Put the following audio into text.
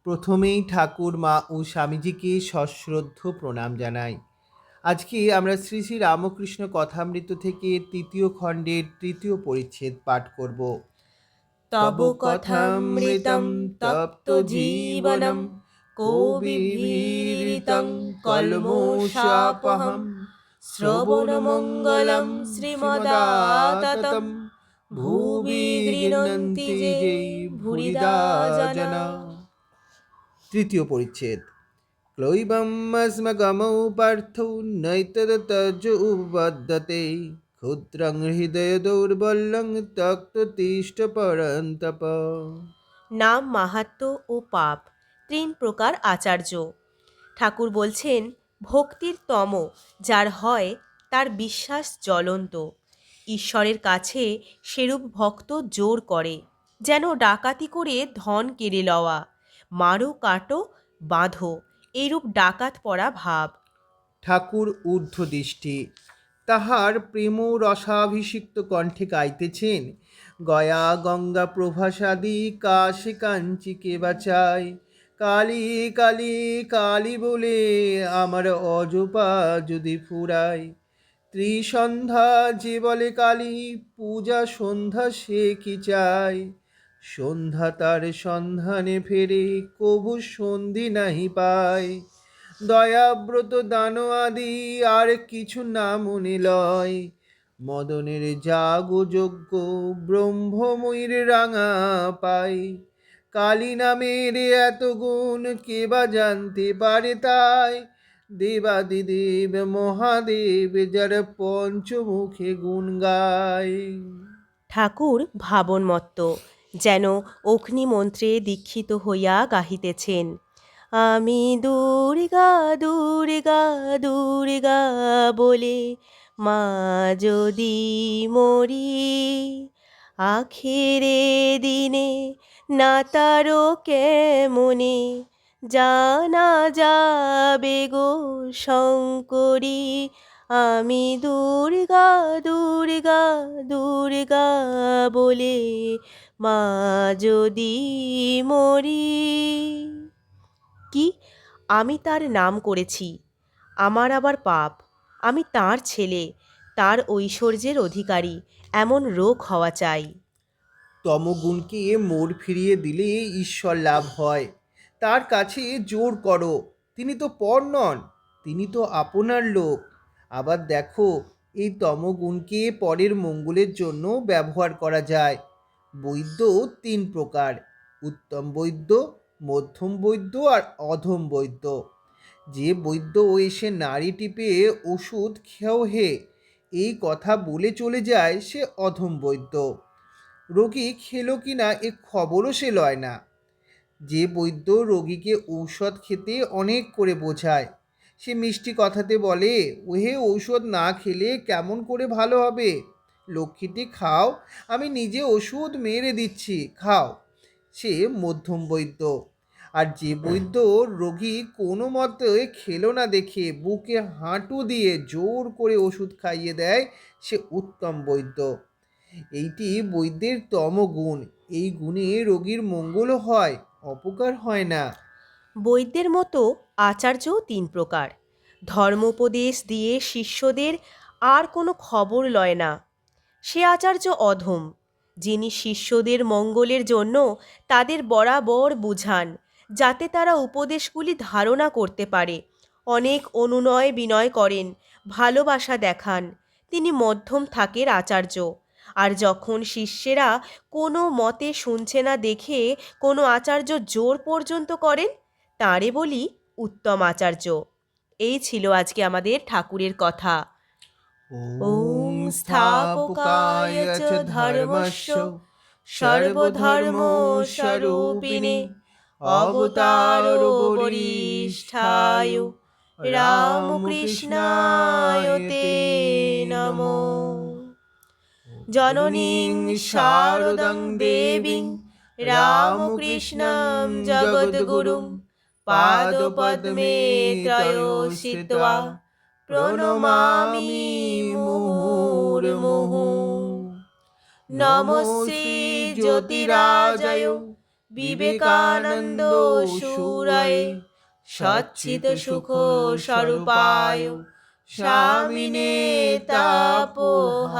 প্রথমেই ঠাকুর মা ও স্বামীজিকে সশ্রদ্ধ প্রণাম জানাই। আজকে আমরা শ্রী শ্রী রামকৃষ্ণ কথামৃত থেকে তৃতীয় খণ্ডের তৃতীয় পরিচ্ছেদ পাঠ করব। তব কথামৃতম তপ্ত জীবনম কবিভিরিতং কলমোষাপহম শ্রবণমঙ্গলম শ্রীমদাততম ভুবি গৃণন্তি যে ভুরিদা জনা। তৃতীয় পরিচ্ছেদ। ক্লৈবমস্মগমৌ পার্থো নৈতদতজুবদ্যতে ক্ষুদ্রং হৃদয় দৌর্বল্যং তক্ততিষ্ঠ পরন্তপ। নাম, মাহাত্ম্য ও পাপ, 3 প্রকার আচার্য। ঠাকুর বলছেন, ভক্তির তম যার হয় তার বিশ্বাস জ্বলন্ত। ঈশ্বরের কাছে সেরূপ ভক্ত জোর করে, যেন ডাকাতি করে ধন কেড়ে লওয়া। মারো কাটো বাঁধো, এইরূপ ডাকাত পড়া ভাব। ঠাকুর ঊর্ধ্বদৃষ্টি, তাহার প্রেম রসাভিষিক্ত কণ্ঠে গাইতেছেন, গয়া গঙ্গা প্রভাসাদি কাশে কাঞ্চি কে বাঁচায়, কালী কালী কালী বলে আমার অজপা যদি ফুরায়। ত্রিসন্ধ্যা যে বলে কালী, পূজা সন্ধ্যা সে কি চায়, সন্ধ্যা তার সন্ধানে ফেরে কবু সন্ধি নাহি পায়। দয়াব্রত দান আদি আর কিছু না মনে লয়, মদনের যাগ যজ্ঞ ব্রহ্মময়ীর রাঙা পাই। কালী নামের এত গুণ কে বা জানতে পারে তাই, দেবাদিদেব মহাদেব যার পঞ্চমুখে গুণ গায়। ঠাকুর ভাবনমত্ত, যেন অগ্নিমন্ত্রে দীক্ষিত হইয়া গাহিতেছেন, আমি দুর্গা দুর্গা দুর্গা বলে মা যদি মরি, আখেরে দিনে না তারো কেমনে জানা যাবে গো শঙ্করী। আমি দুর্গা দুর্গা দুর্গা বলে মা যদি মরি। কি, আমি তার নাম করেছি, আমার আবার পাপ, আমি তার ছেলে, তার ঐশ্বর্যের অধিকারী, এমন রোগ হওয়া চাই। তমগুণকে মোড় ফিরিয়ে দিলে ঈশ্বর লাভ হয়। তার কাছে জোর করো, তিনি তো পর নন, তিনি তো আপনার লোক। আবার দেখো, এই তমগুণকে পরের মঙ্গলের জন্য ব্যবহার করা যায়। বৈদ্য 3 প্রকার: উত্তম বৈদ্য, মধ্যম বৈদ্য আর অধম বৈদ্য। যে বৈদ্য এসে নাড়ি টিপে ওষুধ খেও হে এই কথা বলে চলে যায়, সে অধম বৈদ্য। রোগী খেলো কিনা এ খবরও সে লয় না। যে বৈদ্য রোগীকে ঔষধ খেতে অনেক করে বোঝায়, সে মিষ্টি কথাতে বলে, ওহে ঔষধ না খেলে কেমন করে ভালো হবে, লক্ষ্মীটি খাও, আমি নিজে ওষুধ মেরে দিচ্ছি, খাও, সে মধ্যম বৈদ্য। আর যে বৈদ্য রোগী কোনো মতে খেলো না দেখে বুকে হাঁটু দিয়ে জোর করে ওষুধ খাইয়ে দেয়, সে উত্তম বৈদ্য। এইটি বৈদ্যের তম গুণ। এই গুণে রোগীর মঙ্গলও হয়, অপকার হয় না। বৈদ্যের মতো আচার্যও 3 প্রকার। ধর্মোপদেশ দিয়ে শিষ্যদের আর কোনো খবর লয় না, সে আচার্য অধম। যিনি শিষ্যদের মঙ্গলের জন্য তাদের বরাবর বুঝান, যাতে তারা উপদেশগুলি ধারণা করতে পারে, অনেক অনুনয় বিনয় করেন, ভালোবাসা দেখান, তিনি মধ্যম থাকের আচার্য। আর যখন শিষ্যেরা কোনো মতে শুনছে না দেখে কোনো আচার্য জোর পর্যন্ত করেন, তাঁরে বলি উত্তম আচার্য। এই ছিল আজকে আমাদের ঠাকুরের কথা। ওম স্থাপকায় চ ধর্মস্য সর্বধর্ম স্বরূপিণে অবতারোপরিষ্ঠায় রামকৃষ্ণায় তে নমো। জননীং শারদং দেবীং রামকৃষ্ণং জগদ্গুরুং পাদপদ্মে ত্রয়োশ্রিত্বা প্রণমামি মুহুর্মুহুঃ। নমো শ্রী জ্যোতিরাজয় বিবেকানন্দ সুরায় সচ্চিত সুখ স্বরূপায় স্বামিনে তাপহারিণে।